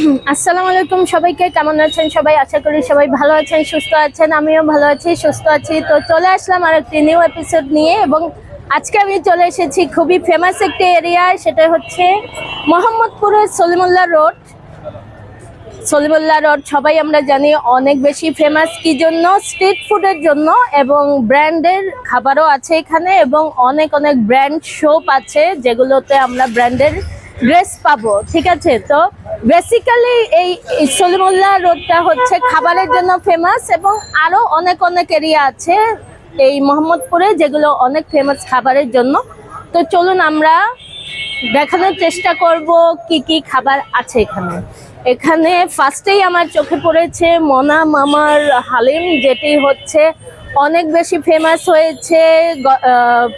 আসসালামু আলাইকুম সবাইকে, কেমন আছেন সবাই? আশা করি সবাই ভালো আছেন, সুস্থ আছেন। আমিও ভালো আছি, সুস্থ আছি। তো চলে আসলাম আর একটি নিউ এপিসোড নিয়ে, এবং আজকে আমি চলে এসেছি খুবই ফেমাস একটি এরিয়ায়, সেটা হচ্ছে মোহাম্মদপুরের সলিমুল্লাহ রোড। সলিমুল্লাহ রোড সবাই আমরা জানি অনেক বেশি ফেমাস কি জন্য? স্ট্রিট ফুডের জন্য, এবং ব্র্যান্ডের খাবারও আছে এখানে, এবং অনেক অনেক ব্র্যান্ড শপ আছে যেগুলোতে আমরা ব্র্যান্ডের ড্রেস পাবো। ঠিক আছে, তো বেসিক্যালি এই সলিমুল্লাহ রোডটা হচ্ছে খাবারের জন্য ফেমাস, এবং আরো অনেক অনেক এরিয়া আছে এই মোহাম্মদপুরে যেগুলো অনেক ফেমাস খাবারের জন্য। তো চলুন আমরা দেখানোর চেষ্টা করব কি কি খাবার আছে এখানে। এখানে ফার্স্টেই আমার চোখে পড়েছে মনা মামার হালিম, যেটি হচ্ছে অনেক বেশি ফেমাস হয়েছে,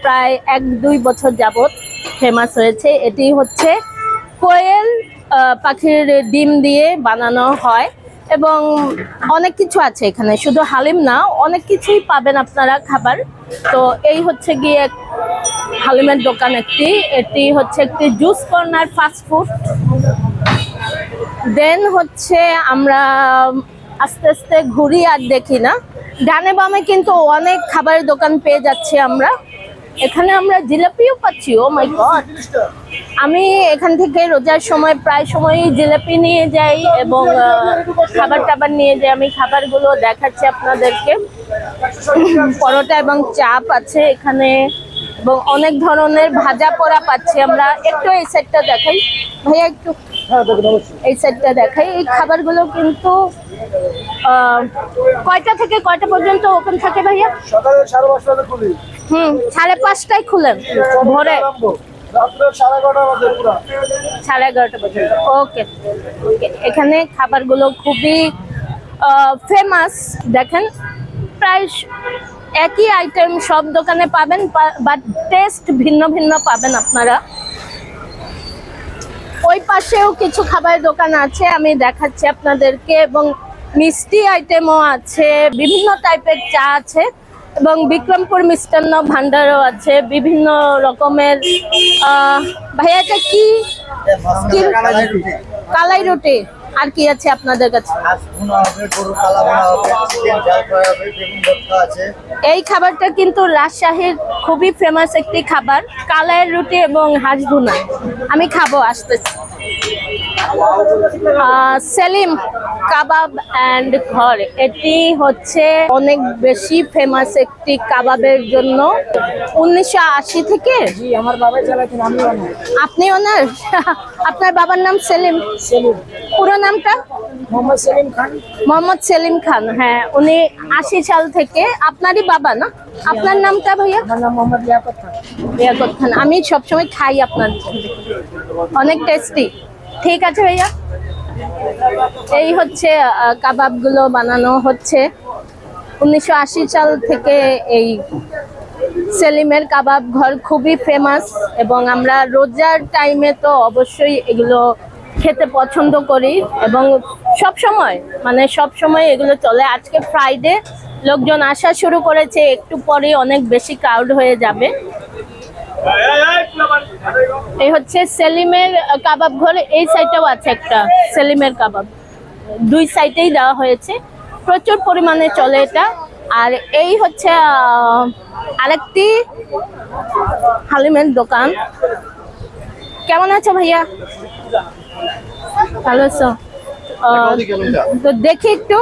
প্রায় 1-2 বছর যাবত ফেমাস হয়েছে। এটি হচ্ছে কোয়েল পাখির ডিম দিয়ে বানানো হয়, এবং অনেক কিছু আছে এখানে, শুধু হালিম না, অনেক কিছুই পাবেন আপনারা খাবার। তো এই হচ্ছে গিয়ে হালিমের দোকান একটি, এটি হচ্ছে একটি জুস কর্নার ফাস্ট ফুড। দেন হচ্ছে আমরা আস্তে আস্তে ঘুরি আর দেখি না, ডানে বামে কিন্তু অনেক খাবারের দোকান পেয়ে যাচ্ছি আমরা। এখানে আমরা জিলাপিও পাচ্ছি। ও মাই গড, আমি এখান থেকে রোজার সময় প্রায় সময়ই জিলাপি নিয়ে যাই এবং খাবার টাবার নিয়ে যাই। আমি খাবারগুলো দেখাচ্ছি আপনাদেরকে। পরোটা এবং চাপ আছে এখানে, এবং অনেক ধরনের ভাজা পোড়া পাচ্ছি আমরা। একটু এই সাইডটা দেখাই ভাইয়া, একটু এই সাইডটা দেখাই। এই খাবারগুলো কিন্তু কয়টা থেকে কয়টা পর্যন্ত ওপেন থাকে ভাইয়া? সকালে 5:30 খুলি। 5:30টায় খুলেন, ভোরে 11:30 পর্যন্ত। ওকে, এখানে খাবারগুলো খুবই ফেমাস। দেখেন প্রায় একই আইটেম সব দোকানে পাবেন, বাট টেস্ট ভিন্ন ভিন্ন পাবেন আপনারা। ওই পাশেও কিছু খাবারের দোকান আছে, আমি দেখাচ্ছি আপনাদেরকে, এবং মিষ্টি আইটেমও আছে, বিভিন্ন টাইপের চা আছে, এবং বিক্রমপুর মিষ্টান্ন ভান্ডারও আছে, বিভিন্ন রকমের। ভাইয়া এটা কি? কালাই রুটি। আর কি আছে আপনাদের কাছে? এই খাবারটা কিন্তু রাজশাহীর খুবই ফেমাস একটি খাবার, কালাই রুটি এবং হাঁস ভুনা। আমি খাবো, আসতেছি। সেলিম কাবাব অ্যান্ড ঘর, এটি হচ্ছে অনেক বেশি ফেমাস একটি কাবাবের জন্য। 1980 থেকে। আমার বাবা চালাতেন, আমি আপনি ওনার? আপনার বাবার নাম সেলিম? পুরো নামটা? মোহাম্মদ সেলিম খান। মোহাম্মদ সেলিম খান, হ্যাঁ। উনি 80 সাল থেকে। আপনারই বাবা না? আপনার নামটা ভাইয়া? আমার নাম মোহাম্মদ লিয়াকত খান। লিয়াকত খান। আমি সবসময় খাই আপনার, অনেক টেস্টি। ঠিক আছে ভাইয়া, এই হচ্ছে কাবাবগুলো বানানো হচ্ছে 1980 সাল থেকে। এই সেলিমের কাবাব ঘর খুবই ফেমাস, এবং আমরা রোজার টাইমে তো অবশ্যই এগুলো খেতে পছন্দ করি, এবং সব সময় এগুলো চলে। আজকে ফ্রাইডে, লোকজন আসা শুরু করেছে, একটু পরে অনেক বেশি ক্রাউড হয়ে যাবে। এই হচ্ছে সেলিমের কাবাব ঘর। এই সাইডটাও আছে একটা সেলিমের কাবাব, 2 সাইডেই দেওয়া হয়েছে, প্রচুর পরিমাণে চলে এটা। আর এই হচ্ছে আরেকটি হালিমের দোকান। কেমন আছো ভাইয়া? ভালো আছো? তো দেখি একটু,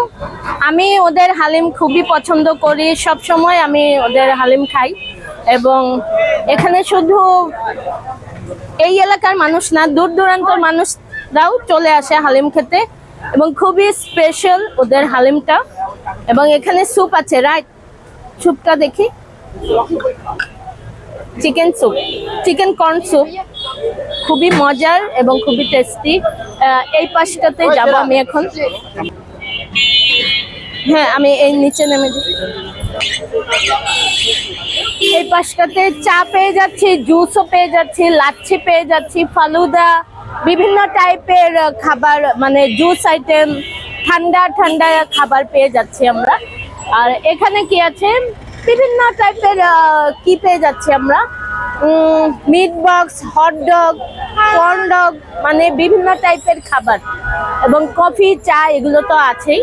আমি ওদের হালিম খুবই পছন্দ করি, সব সময় আমি ওদের হালিম খাই। এবং এখানে শুধু এই এলাকার মানুষ না, দূর দূরান্তর মানুষরাও চলে আসে হালিম খেতে, এবং খুবই স্পেশাল ওদের হালিমটা। এবং এখানে স্যুপ আছে, রাইট? স্যুপটা দেখি, chicken soup, chicken corn soup, খুবই মজার এবং খুবই টেস্টি। এই পাশটাতে যাব আমি এখন। হ্যাঁ, আমি এই নিচে নেমে যাই। এই পাশটাতে চা পেয়ে যাচ্ছি, জুসও পেয়ে যাচ্ছি, লাচ্ছি পেয়ে যাচ্ছি, ফালুদা, বিভিন্ন টাইপের খাবার, মানে জুস আইটেম, ঠান্ডা ঠান্ডা খাবার পেয়ে যাচ্ছি আমরা। আর এখানে কি আছে, বিভিন্ন টাইপের কি পেয়ে যাচ্ছি আমরা, meat box, hot dog, corn dog, মানে বিভিন্ন টাইপের খাবার এবং কফি, চা এগুলো তো আছেই।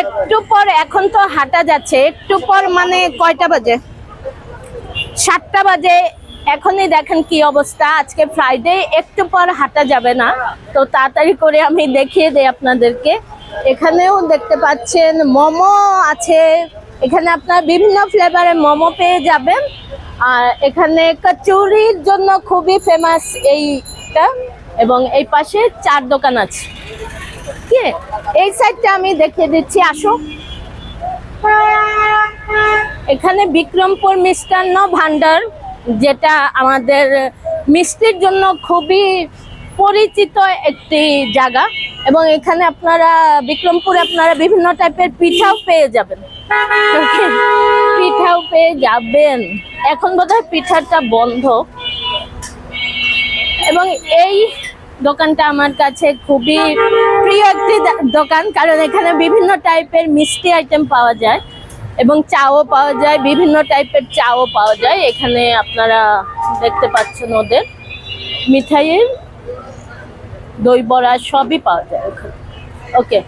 একটু পর, এখন তো হাঁটা যাচ্ছে, একটু পর মানে কয়টা বাজে? 7টা বাজে। এখনই দেখেন কি অবস্থা, আজকে ফ্রাইডে, একটু পর হাঁটা যাবে না, তো তাড়াতাড়ি করে আমি দেখিয়ে দেই আপনাদেরকে। এখানেও দেখতে পাচ্ছেন মোমো আছে, এখানে আপনার বিভিন্ন ফ্লেভারের মোমো পেয়ে যাবেন। আর এখানে কচুরির জন্য খুবই ফেমাস এইটা, এবং এই পাশে চার দোকান আছে। কি এই সাইডটা আমি দেখিয়ে দিচ্ছি, আসো। এখানে বিক্রমপুর মিষ্টান্ন ভান্ডার, যেটা আমাদের মিষ্টির জন্য খুবই পরিচিত একটি জায়গা, এবং এখানে আপনারা বিক্রমপুরে আপনারা বিভিন্ন টাইপের পিঠাও পেয়ে যাবেন। পিঠাও পেয়ে যাবেন, এখন বোধহয় পিঠাটা বন্ধ। এবং এই দোকানটা আমার কাছে খুবই প্রিয় একটি দোকান, কারণ এখানে বিভিন্ন টাইপের মিষ্টি আইটেম পাওয়া যায় এবং চাও পাওয়া যায়, বিভিন্ন টাইপের চাও পাওয়া যায়। এখানে আপনারা দেখতে পাচ্ছেন ওদের মিঠাইয়ের, দই বড়া সবই পাওয়া যায় ওখানে। ওকে,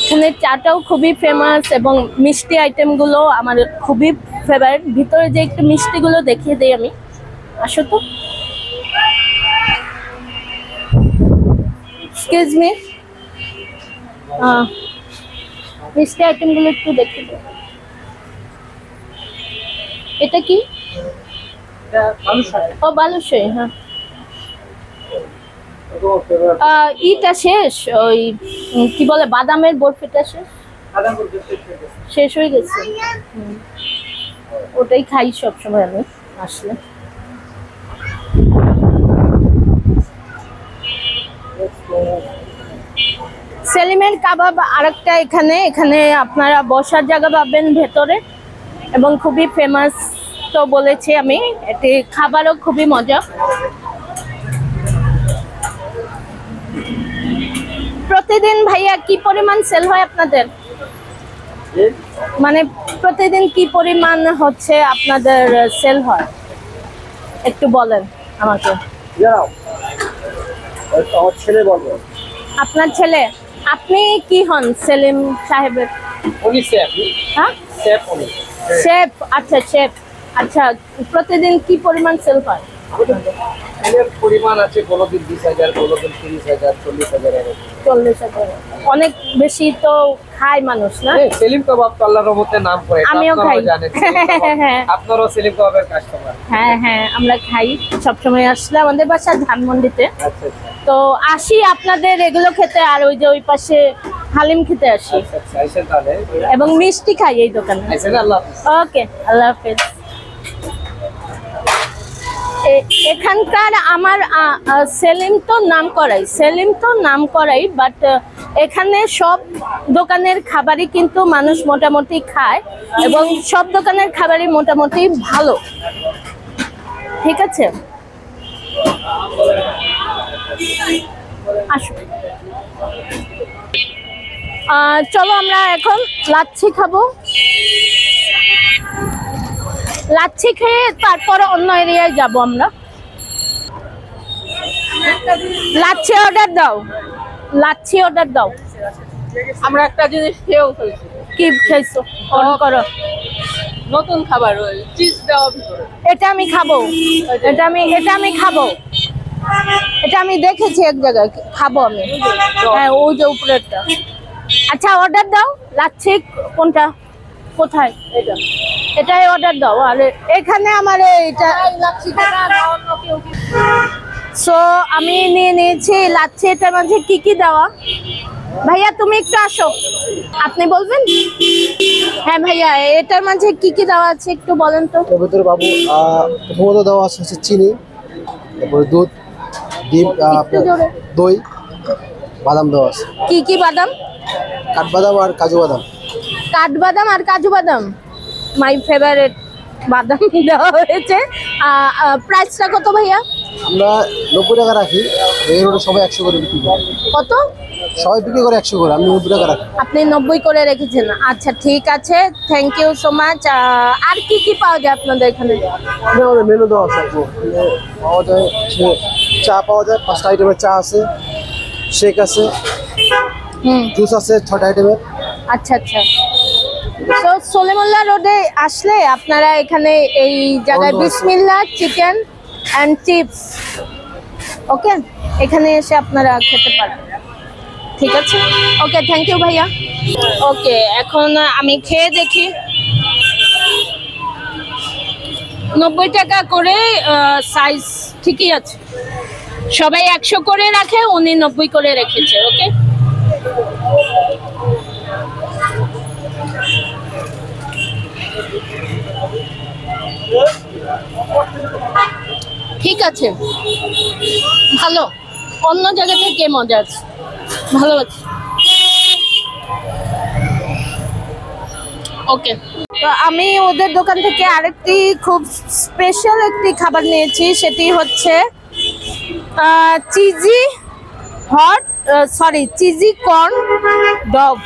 এখানে চাটাও খুবই ফেমাস এবং মিষ্টি আইটেমগুলো আমার খুবই ফেভারিট। ভিতরে যে একটু মিষ্টিগুলো দেখিয়ে দিই আমি, আসো তো। এক্সকিউজ মি, মিষ্টি আইটেমগুলো একটু দেখিয়ে দিই। এটা কি? ও বালুশাহী, হ্যাঁ। ইটা শেষ, ওই কি বলে বাদামের বরফিটা শেষ হয়ে গেছে। ওটাই খাই সবসময় আমি আসলে। সেলিমের কাবাব আরেকটা, এখানে আপনারা বসার জায়গা পাবেন ভেতরে এবং খুবই ফেমাস, তো বলেছি আমি, এটি খাবারও খুবই মজা। প্রতিদিন ভাইয়া কি পরিমাণ সেল হয় আপনাদের? মানে প্রতিদিন কি পরিমাণ হচ্ছে আপনাদের সেল হয়, একটু বলেন আমাকে। ছেলে বলবো। আপনার ছেলে? আপনি কি হন সেলিম সাহেবের? হ্যাঁ, শেফ। আচ্ছা, শেফ। আচ্ছা, প্রতিদিন কি পরিমাণ সেল হয়? পরিমাণ আছে, কোনোদিন 20,000, কোনোদিন 30,000, 40,000। 40,000। অনেক বেশি তো খায় মানুষ না? সেলিম কাবাব তো আল্লাহর রহমতে নাম করে, আমিও খাই। আপনারও সেলিম কাবাবের কাস্টমার? হ্যাঁ হ্যাঁ, আমরা খাই সবসময়। আসলে আমাদের বাসা ধানমন্ডিতে, তো আসি আপনাদের এগুলো খেতে, আর ওই যে ওই পাশে হালিম খেতে আসি, এবং মিষ্টি খাই এই দোকানে। ওকে, আল্লাহ হাফেজ। এখানকার আমার সেলিম তো নাম করাই, বাট এখানে সব দোকানের খাবারই কিন্তু মানুষ মোটামুটি খায়, এবং সব দোকানের খাবারই মোটামুটি ভালো। ঠিক আছে, আসো। চলো আমরা এখন লাচ্ছি খাবো। লাচ্ছি খেয়ে তারপরে অন্য এরিয়ায় যাব আমরা। লাচ্ছি অর্ডার দাও, লাচ্ছি অর্ডার দাও। আমরা একটা জিনিস খেয়েও ফেলছি। কি খেয়েছো? অন করো। নতুন খাবার, ওই চিজ দেওয়া ভিতরে। এটা আমি খাবো, এটা আমি খাবো, এটা আমি দেখেছি এক জায়গায়, খাবো আমি। হ্যাঁ, ওই যে উপরেরটা। আচ্ছা, অর্ডার দাও। লাচ্ছি কোনটা, কোথায়? এটাই অর্ডার দাও। আর এখানে আমার এটা সো আমি নিয়ে নিয়েছি লাচ্ছি। এটার মাঝে কি কি দেওয়া? ভাইয়া তুমি একটু আসো, আপনি বলবেন। হ্যাঁ ভাইয়া, এটার মাঝে কি কি দেওয়া আছে একটু বলেন তো। এর ভিতরে বাবু প্রথমত দেওয়া আছে হচ্ছে চিনি, তারপরে দুধ, ডিম, দই, বাদাম দেওয়া আছে। কি কি বাদাম? কাঠবাদাম আর কাজু বাদাম। কাঠবাদাম আর কাজু বাদাম, মাই ফেভারিট বাদাম দেওয়া হয়েছে। প্রাইসটা কত ভাইয়া? আমরা 90 টাকা রাখি, এই রোডে সবাই 100 করে বিক্রি করে। কত? সবাই বিক্রি করে 100 করে, আমি 90 টাকা রাখি। আপনি 90 করে রেখেছেন, আচ্ছা ঠিক আছে, থ্যাংক ইউ সো মাচ। আর কি কি পাওয়া যায় আপনাদের এখানে? আমাদের মেনু দেওয়া আছে আপু, পাওয়া যায় চা পাওয়া যায়, 5টা আইটেমের চা আছে, শেক আছে, জুস আছে 6টা আইটেমের। আচ্ছা আচ্ছা। তো সলিমুল্লাহ রোডে আসলে আপনারা এখানে এই জায়গায় বিসমিল্লাহ চিকেন অ্যান্ড চিপস, ওকে, এখানে এসে আপনারা খেতে পারবেন। ঠিক আছে, ওকে, থ্যাংক ইউ ভাইয়া। ওকে, এখন আমি খেয়ে দেখি। 90 টাকা করে সাইজ, ঠিকই আছে। সবাই 100 করে রাখে, উনি 90 করে রেখেছে। ওকে, ঠিক আছে, ভালো, অন্য জায়গা থেকে মজা আছে, ভালো আছে। ওকে, তো আমি ওদের দোকান থেকে আরেকটি খুব স্পেশাল একটি খাবার নিয়েছি, সেটি হচ্ছে চিজি চিজি কর্ন ডগ।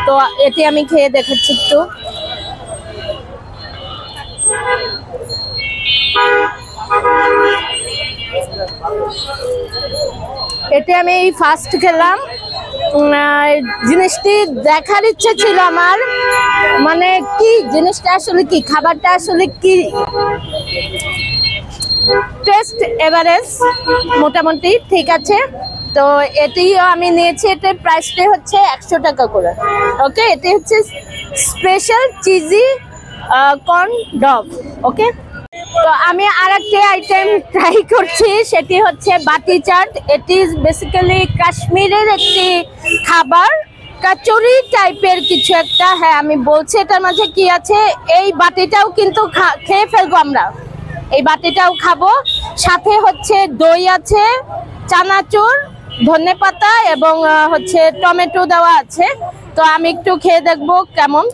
তো এটি আমি খেয়ে দেখাচ্ছি একটু। এটি আমি এই ফার্স্ট খেলাম। জিনিসটি দেখার ইচ্ছে ছিল আমার, মানে কি জিনিসটা আসলে কি, খাবারটা আসলে কি। টেস্ট এভারেজ মোটামুটি ঠিক আছে। তো এটিও আমি নিয়েছি, এটার প্রাইসটা হচ্ছে 100 টাকা করে। ওকে, এটি হচ্ছে স্পেশাল চিজি কর্ন ডগ। ওকে, তো আমি আরেকটি আইটেম ট্রাই করছি, সেটি হচ্ছে বাটি চাট। এটি বেসিক্যালি কাশ্মীরের একটি খাবার, কচুরি টাইপের কিছু একটা। হ্যাঁ, আমি বলছি এটার মাঝে কি আছে। এই বাটিটাও কিন্তু খেয়ে ফেলবো আমরা, এই বাটিটাও খাবো। সাথে হচ্ছে দই আছে, চানাচুর, ধনেপাতা এবং হচ্ছে টমেটো দেওয়া আছে। তো আমি একটু খেয়ে দেখবো কেমন।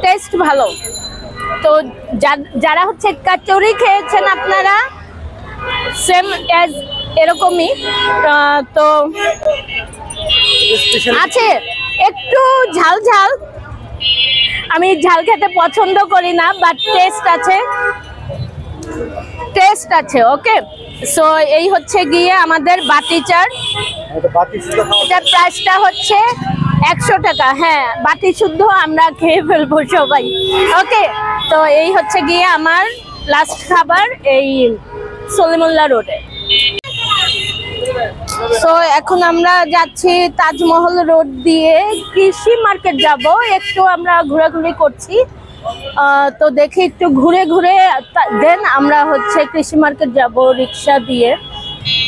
টেস্ট ভালো। তো যারা হচ্ছে কচুরি খেয়েছেন আপনারা, সেম এজ এরকমই তো আছে, একটু ঝাল ঝাল। আমি ঝাল খেতে পছন্দ করি না, বাট টেস্ট আছে, টেস্ট আছে। ওকে, সো এই হচ্ছে গিয়ে আমাদের বাটি চাট। এটার প্রাইসটা হচ্ছে 100 টাকা। হ্যাঁ, বাটি শুদ্ধ আমরা খেয়ে ফেলবো সবাই। ওকে, তো এই হচ্ছে গিয়ে আমার লাস্ট খাবার এই সলিমুল্লাহ রোডে। সো এখন আমরা যাচ্ছি তাজমহল রোড দিয়ে কৃষি মার্কেট যাব। একটু আমরা ঘোরাঘুরি করছি, তো দেখি একটু ঘুরে ঘুরে দেন আমরা হচ্ছে কৃষি মার্কেট যাব রিক্সা দিয়ে।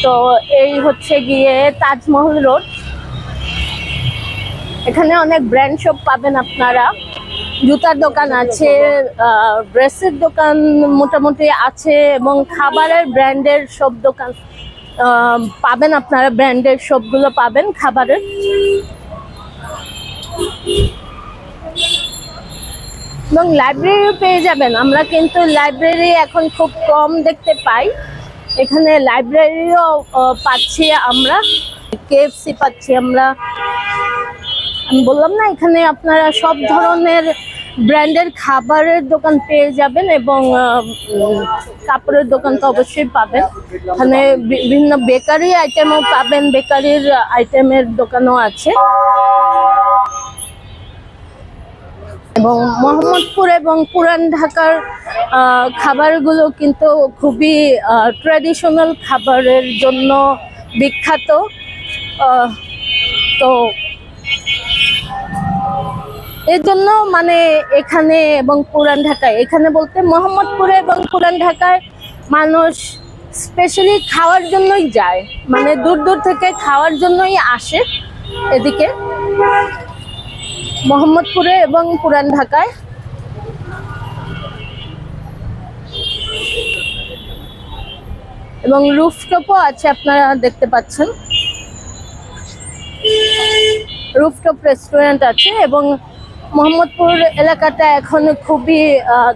তো এই হচ্ছে গিয়ে তাজমহল রোড। এখানে অনেক ব্র্যান্ড শপ পাবেন আপনারা, জুতার দোকান আছে, ড্রেসের দোকান মোটামুটি আছে, এবং খাবারের ব্র্যান্ডের সব দোকান পাবেন আপনারা, ব্র্যান্ডের সবগুলো পাবেন খাবারের। এবং লাইব্রেরিও পেয়ে যাবেন। আমরা কিন্তু লাইব্রেরি এখন খুব কম দেখতে পাই, এখানে লাইব্রেরিও পাচ্ছি আমরা, কেএফসি পাচ্ছি আমরা। আমি বললাম না, এখানে আপনারা সব ধরনের ব্র্যান্ডের খাবারের দোকান পেয়ে যাবেন, এবং কাপড়ের দোকান তো অবশ্যই পাবেন। এখানে বিভিন্ন বেকারি আইটেমও পাবেন, বেকারির আইটেমের দোকানও আছে। এবং মোহাম্মদপুর এবং পুরান ঢাকার খাবারগুলো কিন্তু খুবই ট্র্যাডিশনাল খাবারের জন্য বিখ্যাত। তো এর জন্য মানে এখানে এবং পুরান ঢাকায়, এখানে বলতে মোহাম্মদপুরে এবং পুরান ঢাকায় মানুষ স্পেশালি খাওয়ার জন্যই যায়, মানে দূর দূর থেকে খাওয়ার জন্যই আসে এদিকে মোহাম্মদপুরে এবং পুরান ঢাকায়। এবং রুফটপও আছে, আপনারা দেখতে পাচ্ছেন রুফটপ রেস্টুরেন্ট আছে এবং মোহাম্মদপুর এলাকাটা এখন খুবই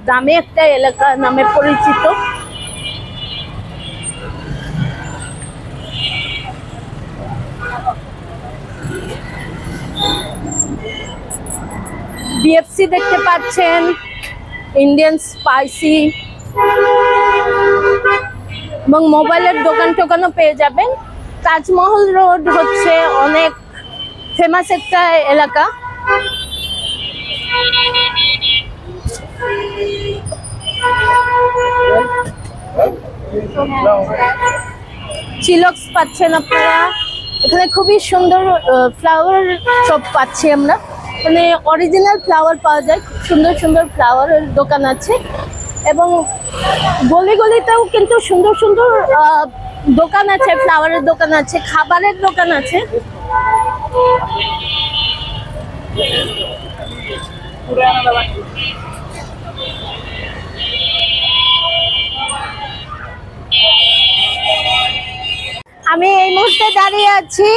দামি একটা এলাকা নামে পরিচিত। বিএফসি দেখতে পাচ্ছেন, ইন্ডিয়ান স্পাইসি এবং মোবাইলের দোকান টোকানও পেয়ে যাবেন। তাজমহল রোড হচ্ছে অনেক ফেমাস একটা এলাকা। চিলক্স পাচ্ছেন আপনারা, এখানে খুবই সুন্দর ফ্লাওয়ার শপ পাচ্ছি আমরা, মানে অরিজিনাল ফ্লাওয়ার পাওয়া যায়, খুব সুন্দর সুন্দর ফ্লাওয়ারের দোকান আছে এবং গলি গলিতেও কিন্তু সুন্দর সুন্দর দোকান আছে, ফ্লাওয়ারের দোকান আছে, খাবারের দোকান আছে। আমি এই মুহূর্তে দাঁড়িয়ে আছি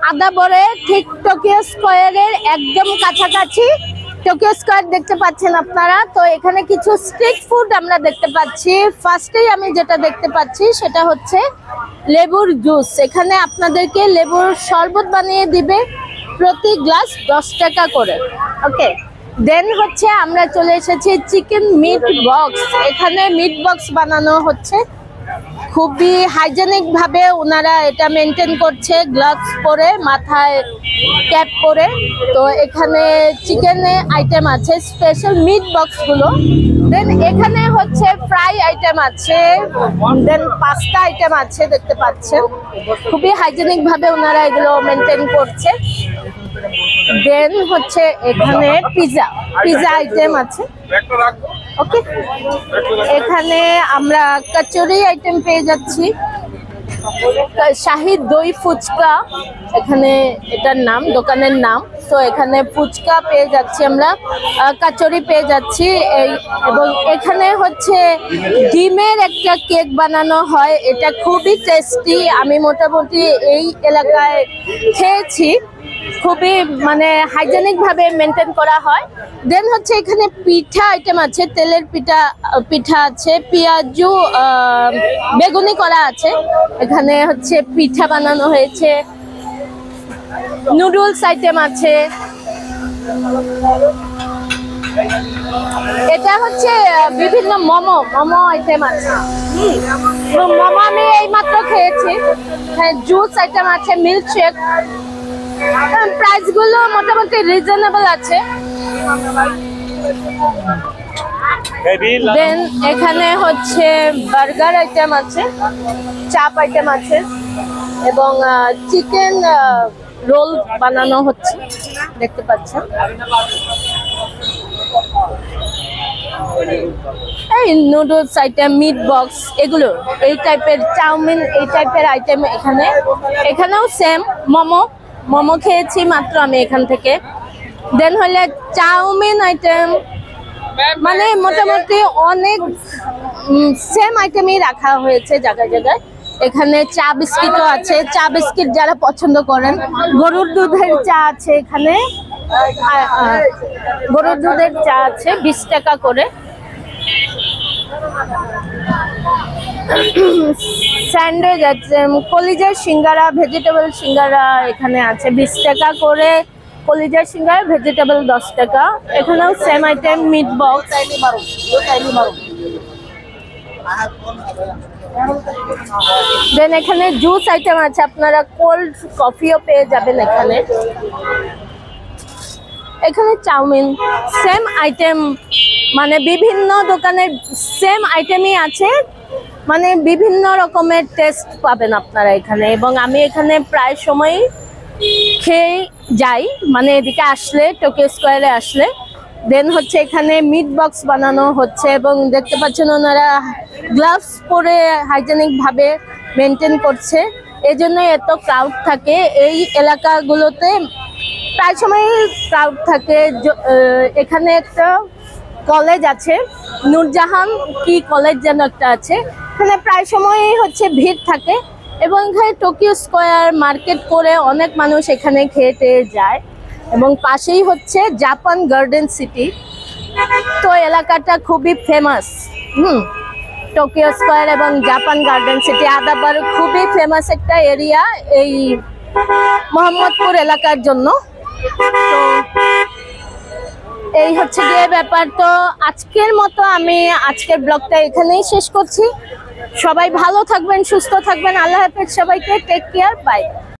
আদাবরে, ঠিক টোকিও স্কোয়ারের একদম কাছাকাছি। টোকিও স্কোয়ার দেখতে পাচ্ছেন আপনারা, তো এখানে কিছু স্ট্রিট ফুড আমরা দেখতে পাচ্ছি। ফার্স্টেই আমি যেটা দেখতে পাচ্ছি সেটা হচ্ছে লেবুর জুস। এখানে আপনাদেরকে লেবুর শরবত বানিয়ে দিবে, প্রতি গ্লাস 10 টাকা করে। ওকে, দেন হচ্ছে আমরা চলে এসেছি চিকেন মিট বক্স। এখানে মিট বক্স বানানো হচ্ছে, খুবই হাইজেনিক ভাবে ওনারা এটা মেনটেন করছে, গ্লাভস পরে, মাথায় ক্যাপ পরে। তো এখানে চিকেনের আইটেম আছে, স্পেশাল মিট বক্স গুলো। দেন এখানে হচ্ছে ফ্রাই আইটেম আছে, দেন পাস্তা আইটেম আছে, দেখতে পাচ্ছেন খুবই হাইজেনিক ভাবে ওনারা এগুলো মেনটেন করছে। দেন হচ্ছে এখানে পিজা আইটেম আছে। ওকে, এখানে আমরা কচুরি আইটেম পেয়ে যাচ্ছি, শাহিদ দই ফুচকা এখানে এটার নাম, দোকানের নাম। তো এখানে ফুচকা পেয়ে যাচ্ছি আমরা, কচুরি পেয়ে যাচ্ছি এবং এখানে হচ্ছে ডিমের একটা কেক বানানো হয়, এটা খুবই টেস্টি। আমি মোটামুটি এই এলাকায় খেয়েছি, খুবই মানে হাইজেনিক ভাবে মেনটেন করা হয়। দেন হচ্ছে এখানে পিঠা আইটেম আছে, তেলের পিঠা আছে, পেঁয়াজু বেগুনি করা আছে। এখানে হচ্ছে পিঠা বানানো হয়েছে, নুডলস আইটেম আছে। এটা হচ্ছে বিভিন্ন মোমো আইটেম আছে। মোমো আমি এইমাত্র খেয়েছি। হ্যাঁ, জুস আইটেম আছে, মিল্কশেক। প্রাইস গুলো মোটামুটি রিজনেবল আছে। দেন এখানে হচ্ছে বার্গার আইটেম আছে, চাপ আইটেম আছে এবং চিকেন রোল বানানো হচ্ছে, দেখতে পাচ্ছেন। এই নুডলস আইটেম, মিট বক্স, এগুলো এই টাইপের চাউমিন, এই টাইপের আইটেম এখানেও সেম। মোমো খেয়েছি মাত্র আমি এখান থেকে। দেন হলে চাউমিন আইটেম, মানে মোটামুটি অনেক সেম আইটেমই রাখা হয়েছে জায়গায় জায়গায়। এখানে চা বিস্কিটও আছে, চা বিস্কিট যারা পছন্দ করেন। গরুর দুধের চা আছে এখানে, গরুর দুধের চা আছে 20 টাকা করে। স্যান্ডউইচ আছে, কলিজার সিঙ্গারা, ভেজিটেবল সিঙ্গারা এখানে আছে 20 টাকা করে। কলিজার সিঙ্গারা, ভেজিটেবল 10 টাকা। এখানেও সেম আইটেম, মিট বক্স। দেন এখানে জুস আইটেম আছে, আপনারা কোল্ড কফিও পেয়ে যাবেন এখানে। এখানে চাউমিন, সেম আইটেম, মানে বিভিন্ন দোকানের সেম আইটেমই আছে, মানে বিভিন্ন রকমের টেস্ট পাবেন আপনারা এখানে। এবং আমি এখানে প্রায় সময় খেয়ে যাই, মানে এদিকে আসলে, টোকিও স্কোয়ারে আসলে। দেন হচ্ছে এখানে মিট বক্স বানানো হচ্ছে এবং দেখতে পাচ্ছেন ওনারা গ্লাভস পরে হাইজেনিক ভাবে মেনটেন করছে, এজন্য এত ক্রাউড থাকে এই এলাকাগুলোতে, প্রায় সময় ক্রাউড থাকে। এখানে একটা কলেজ আছে, নূরজাহান কি কলেজ যেন একটা আছে, এখানে প্রায় সময় হচ্ছে ভিড় থাকে এবং এখানে টোকিও স্কোয়ার মার্কেট করে অনেক মানুষ এখানে খেতে যায়। এবং পাশেই হচ্ছে জাপান গার্ডেন সিটি। তো এলাকাটা খুবই ফেমাস। টোকিও স্কয়ার এবং জাপান গার্ডেন সিটি আদাবার খুবই ফেমাস একটা এরিয়া এই মোহাম্মদপুর এলাকার জন্য। তো এই হচ্ছে গিয়ে ব্যাপার। তো আজকের মতো আমি আজকের ব্লগটা এখানেই শেষ করছি। সবাই ভালো থাকবেন, সুস্থ থাকবেন। আল্লাহ হাফেজ সবাইকে, টেক কেয়ার, বাই।